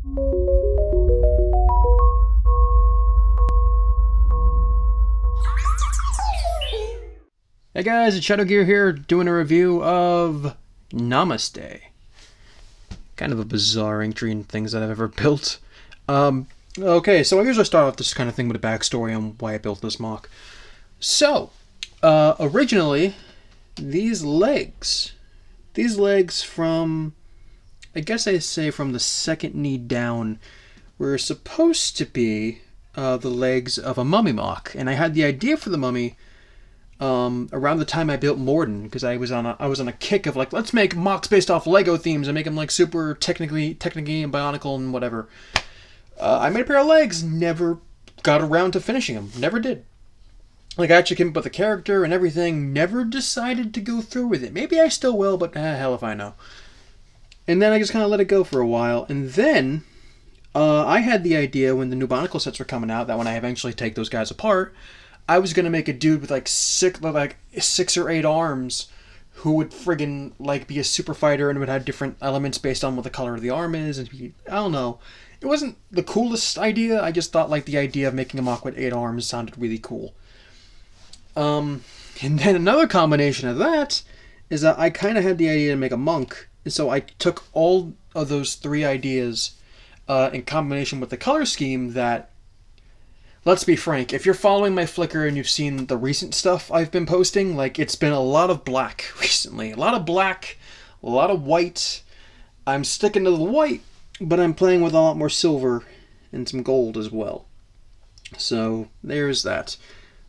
Hey guys, it's Shadow Gear here, doing a review of Namaste. Kind of a bizarre entry in things that I've ever built. Okay, so I usually start off this kind of thing with a backstory on why I built this MOC. So, originally, these legs from, I guess I say from the second knee down, were supposed to be the legs of a mummy MOC, and I had the idea for the mummy around the time I built Morden, because I was on a kick of like, let's make MOCs based off Lego themes and make them like super technically and bionicle and whatever. I made a pair of legs, never got around to finishing them, never did. Like I actually came up with a character and everything, never decided to go through with it. Maybe I still will, but hell if I know. And then I just kind of let it go for a while, and then I had the idea when the new bionicle sets were coming out that when I eventually take those guys apart, I was gonna make a dude with like six or eight arms, who would friggin' like be a super fighter and would have different elements based on what the color of the arm is. And I don't know, it wasn't the coolest idea. I just thought like the idea of making a MOC with 8 arms sounded really cool. And then another combination of that is that I kind of had the idea to make a monk, and so I took all of those 3 ideas in combination with the color scheme that. Let's be frank, if you're following my Flickr and you've seen the recent stuff I've been posting, like, it's been a lot of black recently. A lot of black, a lot of white. I'm sticking to the white, but I'm playing with a lot more silver and some gold as well. So, there's that.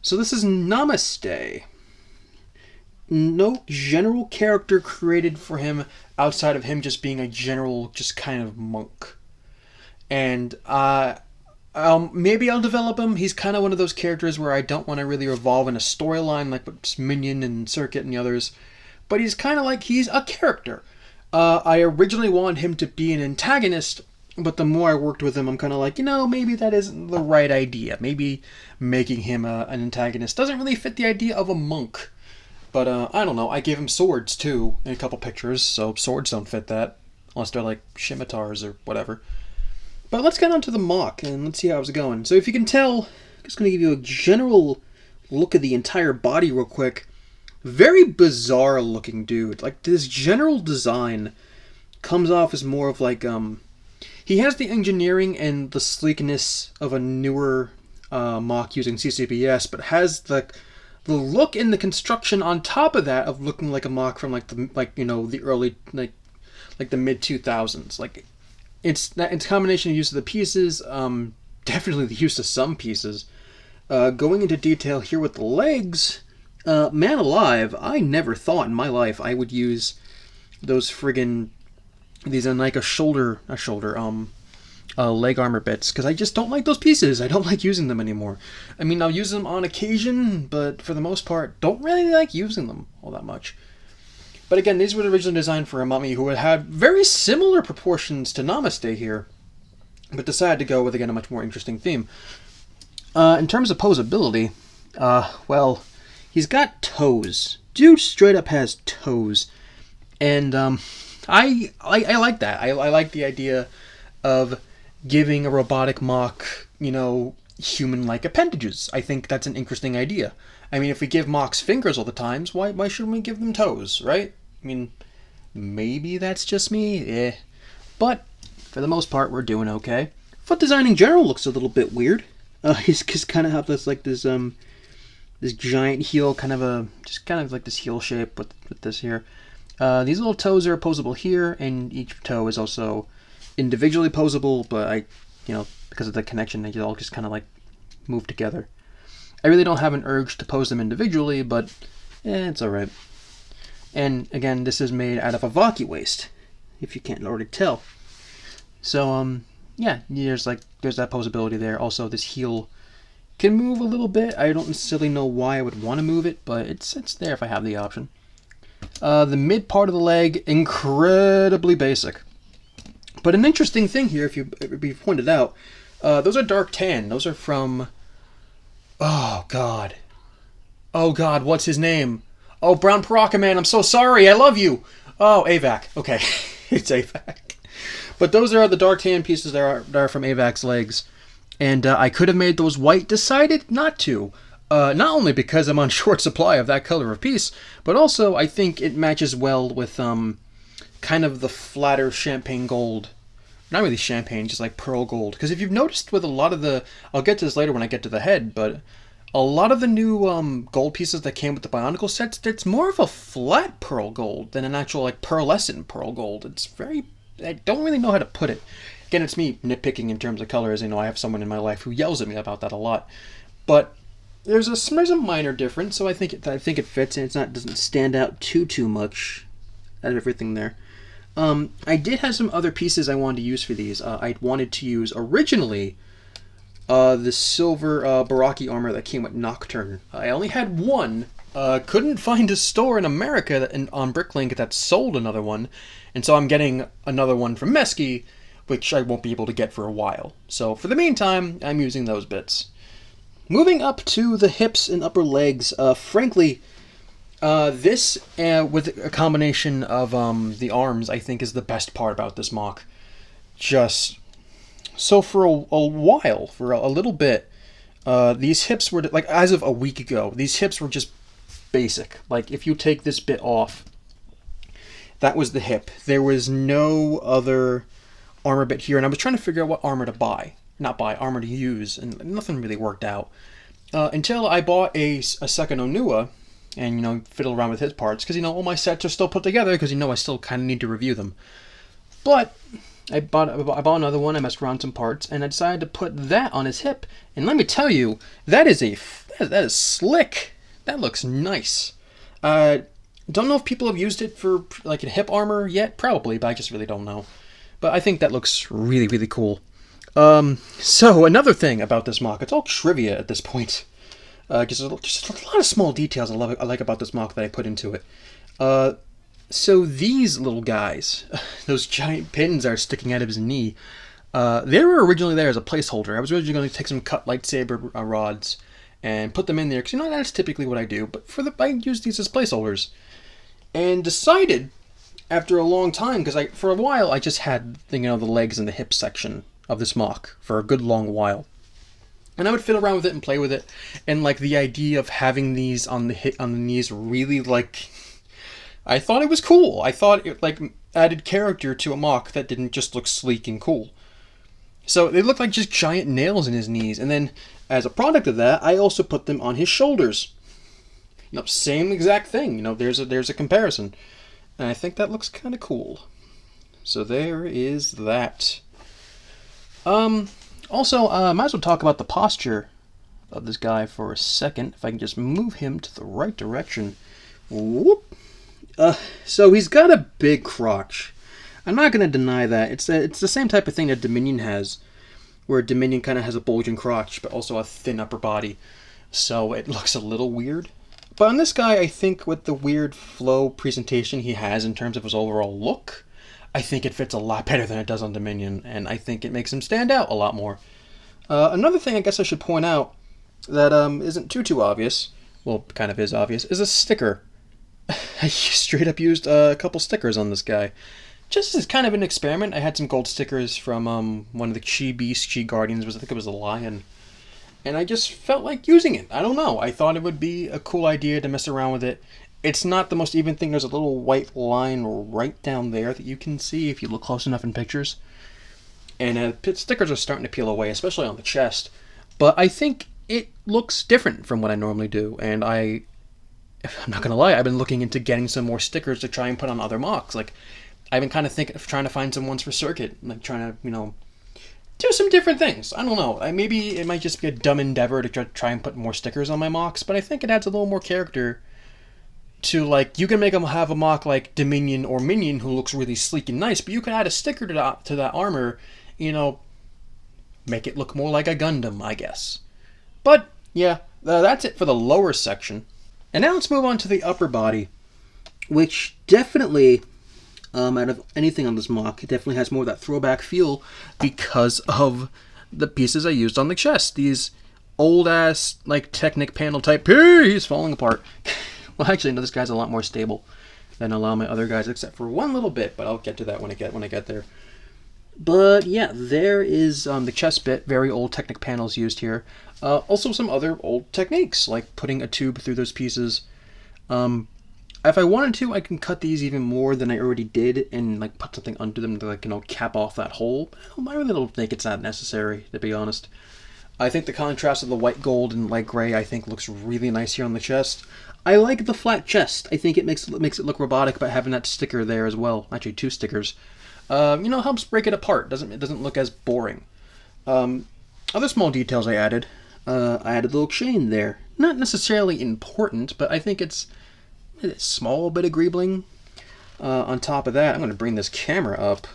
So this is Namaste. No general character created for him outside of him just being a general, just kind of monk. And, maybe I'll develop him. He's kind of one of those characters where I don't want to really revolve in a storyline like with Minion and Circuit and the others. But he's kind of like, he's a character. I originally wanted him to be an antagonist, but the more I worked with him, I'm kind of like, maybe that isn't the right idea. Maybe making him an antagonist doesn't really fit the idea of a monk. But I don't know. I gave him swords too in a couple pictures, so swords don't fit that. Unless they're like scimitars or whatever. But let's get on to the MOC, and let's see how it's going. So if you can tell, I'm just going to give you a general look at the entire body real quick. Very bizarre looking dude. Like, this general design comes off as more of like, he has the engineering and the sleekness of a newer MOC using CCBS, but has the look and the construction on top of that of looking like a MOC from the early, like the mid-2000s. Like, it's a combination of use of the pieces, definitely the use of some pieces. Going into detail here with the legs, man alive, I never thought in my life I would use those friggin' these leg armor bits, because I just don't like those pieces. I don't like using them anymore. I mean, I'll use them on occasion, but for the most part, don't really like using them all that much. But again, these were originally designed for a mummy who had very similar proportions to Namaste here, but decided to go with, again, a much more interesting theme. In terms of posability, well, he's got toes. Dude straight up has toes. And I like that. I like the idea of giving a robotic MOC, human-like appendages. I think that's an interesting idea. I mean, if we give MOCs fingers all the times, why shouldn't we give them toes, right? I mean, maybe that's just me, but for the most part, we're doing okay. Foot design in general looks a little bit weird. He's kind of have this this giant heel, kind of like this heel shape with this here. These little toes are opposable here, and each toe is also individually posable, but because of the connection, they all just kind of like move together. I really don't have an urge to pose them individually, but it's alright. And again, this is made out of a Vaki waste, if you can't already tell. So, yeah, there's that posability there. Also, this heel can move a little bit. I don't necessarily know why I would want to move it, but it's there if I have the option. The mid part of the leg, incredibly basic. But an interesting thing here, if you pointed out, those are dark tan. Those are from... Oh, God, what's his name? Oh, Brown Paraka Man, I'm so sorry, I love you. Oh, AVAC. Okay, it's AVAC. But those are the dark tan pieces that are from AVAC's legs. And I could have made those white, decided not to. Not only because I'm on short supply of that color of piece, but also I think it matches well with kind of the flatter champagne gold. Not really champagne, just like pearl gold. Because if you've noticed with a lot of the... I'll get to this later when I get to the head, but a lot of the new gold pieces that came with the Bionicle sets, it's more of a flat pearl gold than an actual like pearlescent pearl gold. It's very... I don't really know how to put it. Again, it's me nitpicking in terms of colors. I know I have someone in my life who yells at me about that a lot. But there's a minor difference, so I think it fits, and it doesn't stand out too much out of everything there. I did have some other pieces I wanted to use for these. I wanted to use originally the silver Baraki armor that came with Nocturne. I only had one. Couldn't find a store in America on Bricklink that sold another one, and so I'm getting another one from Mesky, which I won't be able to get for a while. So for the meantime, I'm using those bits. Moving up to the hips and upper legs, frankly, this, with a combination of the arms, I think is the best part about this MOC. Just, so for a while, for a little bit, these hips were, like, as of a week ago, these hips were just basic. Like, if you take this bit off, that was the hip. There was no other armor bit here, and I was trying to figure out what armor to buy. Not buy, armor to use, and nothing really worked out. Until I bought a second Onua, and, you know, fiddle around with his parts, because, you know, all my sets are still put together, because, you know, I still kind of need to review them. But I bought another one, I messed around some parts, and I decided to put that on his hip, and let me tell you, that is slick. That looks nice. Don't know if people have used it for, like, a hip armor yet, probably, but I just really don't know. But I think that looks really, really cool. So, another thing about this MOC, it's all trivia at this point. Just a lot of small details I like about this MOC that I put into it. So these little guys, those giant pins are sticking out of his knee. They were originally there as a placeholder. I was originally going to take some cut lightsaber rods and put them in there, because, you know, that's typically what I do. But I use these as placeholders. And decided, after a long time, because for a while I just had, you know, the legs and the hip section of this MOC for a good long while. And I would fiddle around with it and play with it, and like the idea of having these on the knees really, like, I thought it was cool. I thought it like added character to a MOC that didn't just look sleek and cool. So they looked like just giant nails in his knees, and then as a product of that, I also put them on his shoulders. You know, same exact thing. You know, there's a comparison, and I think that looks kind of cool. So there is that. Also, might as well talk about the posture of this guy for a second. If I can just move him to the right direction. Whoop. So he's got a big crotch. I'm not going to deny that. It's the same type of thing that Dominion has, where Dominion kind of has a bulging crotch, but also a thin upper body. So it looks a little weird. But on this guy, I think with the weird flow presentation he has in terms of his overall look, I think it fits a lot better than it does on Dominion, and I think it makes him stand out a lot more. Another thing I guess I should point out that isn't too obvious, well, kind of is obvious, is a sticker. I straight up used a couple stickers on this guy. Just as kind of an experiment, I had some gold stickers from one of the Chi Beasts, Chi Guardians, I think it was a lion. And I just felt like using it. I don't know. I thought it would be a cool idea to mess around with it. It's not the most even thing. There's a little white line right down there that you can see if you look close enough in pictures. And stickers are starting to peel away, especially on the chest. But I think it looks different from what I normally do. And I'm not going to lie, I've been looking into getting some more stickers to try and put on other MOCs. Like, I've been kind of thinking of trying to find some ones for Circuit. Like, trying to, you know, do some different things. I don't know. Maybe it might just be a dumb endeavor to try and put more stickers on my MOCs. But I think it adds a little more character to, like, you can make them have a MOC like Dominion or Minion who looks really sleek and nice, but you can add a sticker to that armor, you know, make it look more like a Gundam, I guess. But, yeah, that's it for the lower section. And now let's move on to the upper body, which definitely, out of anything on this MOC, it definitely has more of that throwback feel because of the pieces I used on the chest. These old-ass, like, Technic panel type, he's falling apart. Well, actually, no, this guy's a lot more stable than a lot of my other guys, except for one little bit, but I'll get to that when I get there. But yeah, there is the chest bit. Very old Technic panels used here. Also some other old techniques, like putting a tube through those pieces. Um, if I wanted to, I can cut these even more than I already did and like put something under them to like, cap off that hole. I really don't think it's that necessary, to be honest. I think the contrast of the white gold and light gray I think looks really nice here on the chest. I like the flat chest. I think it makes it look robotic by having that sticker there as well. Actually, two stickers. Helps break it apart. It doesn't look as boring. Other small details I added. I added a little chain there. Not necessarily important, but I think it's a small bit of greebling. On top of that, I'm going to bring this camera up.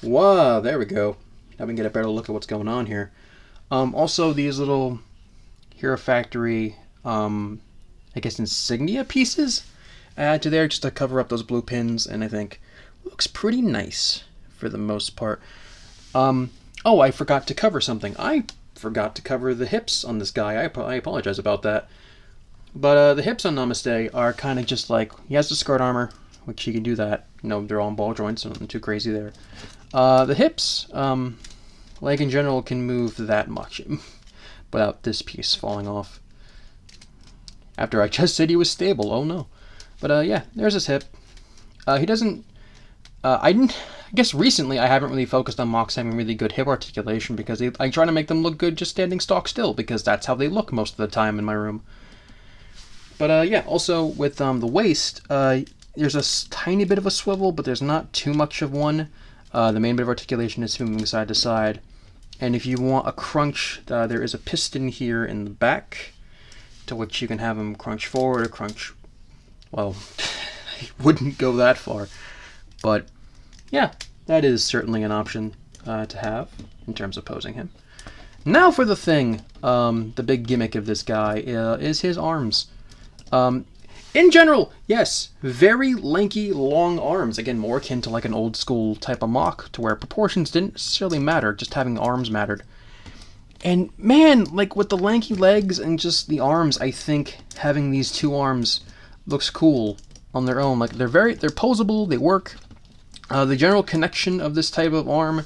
Wow, there we go. Now we can get a better look at what's going on here. Also, these little Hero Factory, I guess, insignia pieces I add to there just to cover up those blue pins, and I think looks pretty nice for the most part. Oh, I forgot to cover something. I forgot to cover the hips on this guy. I apologize about that. But the hips on Namaste are kind of just like, he has the skirt armor, which he can do that. They're all in ball joints, so nothing too crazy there. The hips, leg in general can move that much without this piece falling off. After I just said he was stable, oh no. But yeah, there's his hip. He doesn't, I guess recently I haven't really focused on MOCs having really good hip articulation because I try to make them look good just standing stock still because that's how they look most of the time in my room. But yeah, also with the waist, there's a tiny bit of a swivel, but there's not too much of one. The main bit of articulation is moving side to side. And if you want a crunch, there is a piston here in the back to which you can have them crunch forward or crunch, well, I wouldn't go that far. But yeah, that is certainly an option to have in terms of posing him. Now for the thing, the big gimmick of this guy is his arms. In general, yes, very lanky, long arms. Again, more akin to like an old school type of MOC, to where proportions didn't necessarily matter, just having arms mattered. And man, like with the lanky legs and just the arms, I think having these two arms looks cool on their own. Like they're posable, they work. The general connection of this type of arm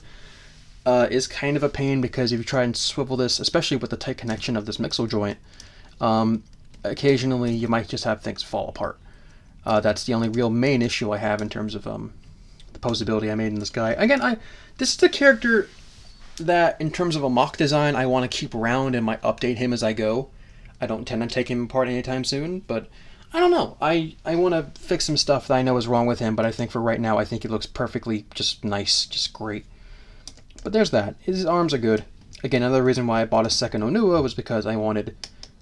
is kind of a pain because if you try and swivel this, especially with the tight connection of this mixel joint, occasionally you might just have things fall apart. That's the only real main issue I have in terms of the posability I made in this guy. Again, this is the character that, in terms of a MOC design, I want to keep around and might update him as I go. I don't intend to take him apart anytime soon, but I don't know. I want to fix some stuff that I know is wrong with him, but I think for right now, I think he looks perfectly just nice, just great. But there's that. His arms are good. Again, another reason why I bought a second Onua was because I wanted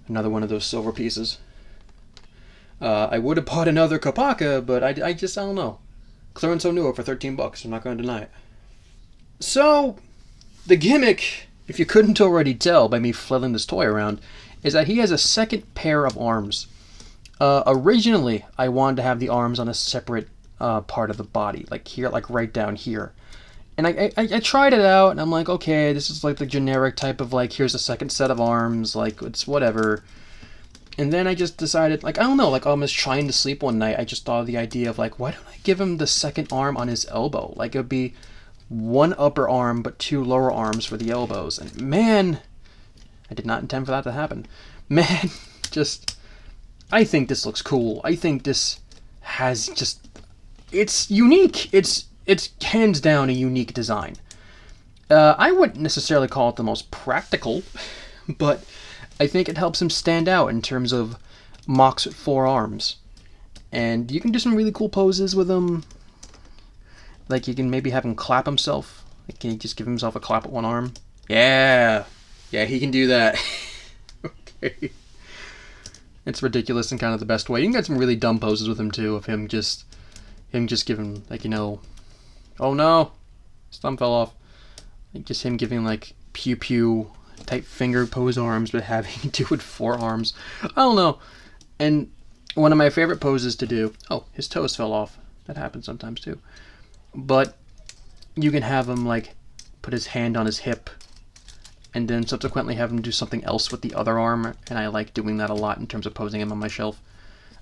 another one of those silver pieces. I would have bought another Kopaka, but I don't know. Clearance Onua for $13, I'm not going to deny it. So, the gimmick, if you couldn't already tell by me flailing this toy around, is that he has a second pair of arms. Originally, I wanted to have the arms on a separate part of the body, like here, like right down here. And I tried it out, and I'm like, okay, this is like the generic type of like, here's a second set of arms, like, it's whatever. And then I just decided, like, I don't know, like, I was trying to sleep one night, I just thought of the idea of, like, why don't I give him the second arm on his elbow? Like, it would be one upper arm, but two lower arms for the elbows. And man, I did not intend for that to happen. Man, just, I think this looks cool. I think this has just, it's unique. It's hands down a unique design. I wouldn't necessarily call it the most practical, but I think it helps him stand out in terms of MOCs with 4 arms. And you can do some really cool poses with him. Like you can maybe have him clap himself. Like, can he just give himself a clap with one arm? Yeah, he can do that. Okay. It's ridiculous in kind of the best way. You can get some really dumb poses with him too, of him just giving, like, oh no, his thumb fell off. Like just him giving like pew pew type finger pose arms, but having to do with 4 arms. I don't know. And one of my favorite poses to do, oh, his toes fell off. That happens sometimes too. But you can have him like put his hand on his hip and then subsequently have him do something else with the other arm, and I like doing that a lot in terms of posing him on my shelf.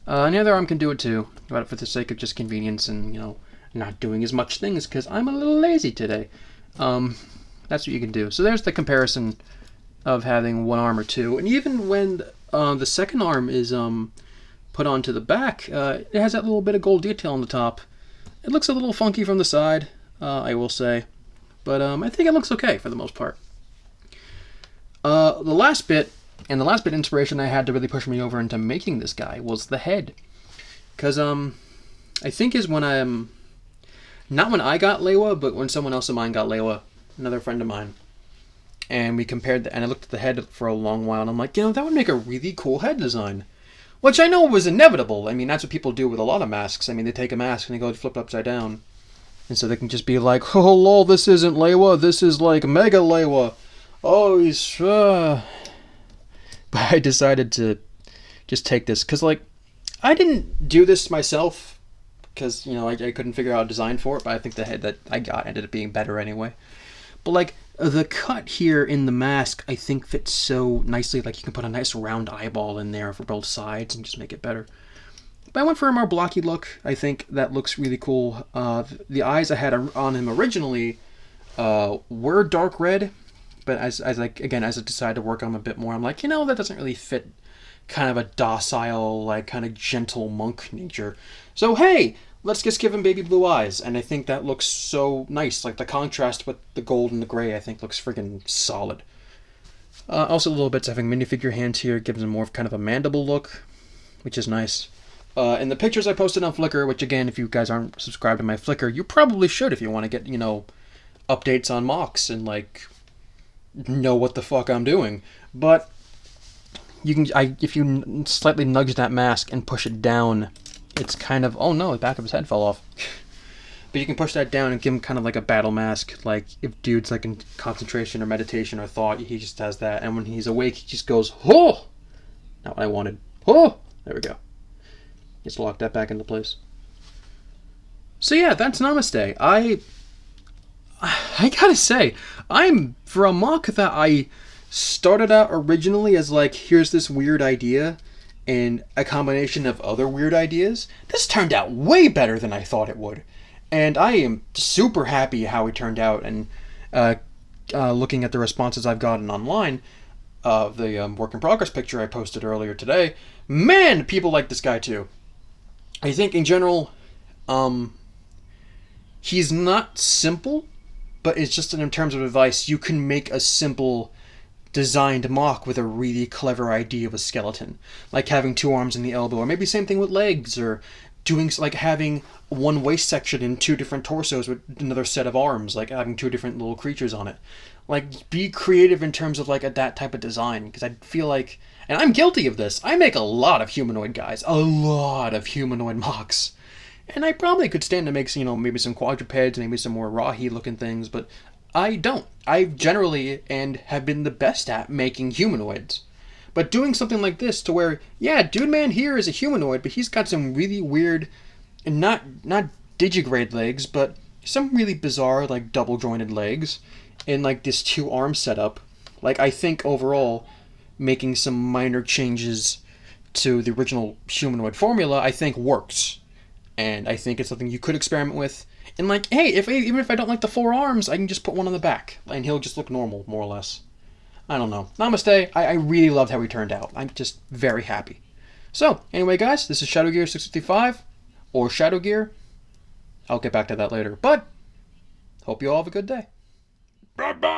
And the other arm can do it too, but for the sake of just convenience and, not doing as much things because I'm a little lazy today. That's what you can do. So there's the comparison of having one arm or two. And even when the second arm is put onto the back, it has that little bit of gold detail on the top. It looks a little funky from the side, I will say. But I think it looks okay for the most part. The last bit inspiration I had to really push me over into making this guy was the head. Because I think is when not when I got Lewa, but when someone else of mine got Lewa, another friend of mine. And we compared, and I looked at the head for a long while, and I'm like, that would make a really cool head design. Which I know was inevitable. I mean, that's what people do with a lot of masks. I mean, they take a mask and they go flip it upside down. And so they can just be like, oh, lol, this isn't Lewa, this is like Mega Lewa. Oh, he's... But I decided to just take this, because, like, I didn't do this myself, because, I couldn't figure out a design for it, but I think the head that I got ended up being better anyway. But, like, the cut here in the mask, I think, fits so nicely. Like, you can put a nice round eyeball in there for both sides and just make it better. But I went for a more blocky look. I think that looks really cool. The eyes I had on him originally were dark red, but as I decided to work on them a bit more, I'm like, that doesn't really fit kind of a docile, like, kind of gentle monk nature. So, hey, let's just give him baby blue eyes, and I think that looks so nice. Like, the contrast with the gold and the gray, I think, looks freaking solid. Also, little bits having minifigure hands here gives him more of kind of a mandible look, which is nice. In the pictures I posted on Flickr, which, again, if you guys aren't subscribed to my Flickr, you probably should if you want to get, updates on MOCs and, like, know what the fuck I'm doing. But if you slightly nudge that mask and push it down, it's kind of, oh no, the back of his head fell off. But you can push that down and give him kind of like a battle mask. Like, if dude's like in concentration or meditation or thought, he just has that. And when he's awake, he just goes, oh! Not what I wanted. Oh! There we go. Just lock that back into place. So yeah, that's Namaste. I gotta say, for a MOC that I started out originally as like, here's this weird idea and a combination of other weird ideas, this turned out way better than I thought it would. And I am super happy how it turned out. And looking at the responses I've gotten online, the work in progress picture I posted earlier today, man, people like this guy too. I think in general, he's not simple, but it's just in terms of advice, you can make a simple designed MOC with a really clever idea of a skeleton, like having two arms in the elbow, or maybe same thing with legs, or doing like having one waist section and two different torsos with another set of arms, like having two different little creatures on it. Like, be creative in terms of like that type of design, because I feel like, and I'm guilty of this, I make a lot of humanoid guys, a lot of humanoid MOCs. And I probably could stand to make, maybe some quadrupeds, maybe some more Rahi looking things, but I don't. I generally and have been the best at making humanoids. But doing something like this to where, yeah, Dude Man here is a humanoid, but he's got some really weird, and not digigrade legs, but some really bizarre, like, double jointed legs, and like this two arm setup. Like, I think overall, making some minor changes to the original humanoid formula, I think works. And I think it's something you could experiment with. And like, hey, even if I don't like the four arms, I can just put one on the back, and he'll just look normal, more or less. I don't know. Namaste. I really loved how he turned out. I'm just very happy. So, anyway, guys, this is Shadow Gear 655, or Shadow Gear. I'll get back to that later. But, hope you all have a good day. Bye-bye.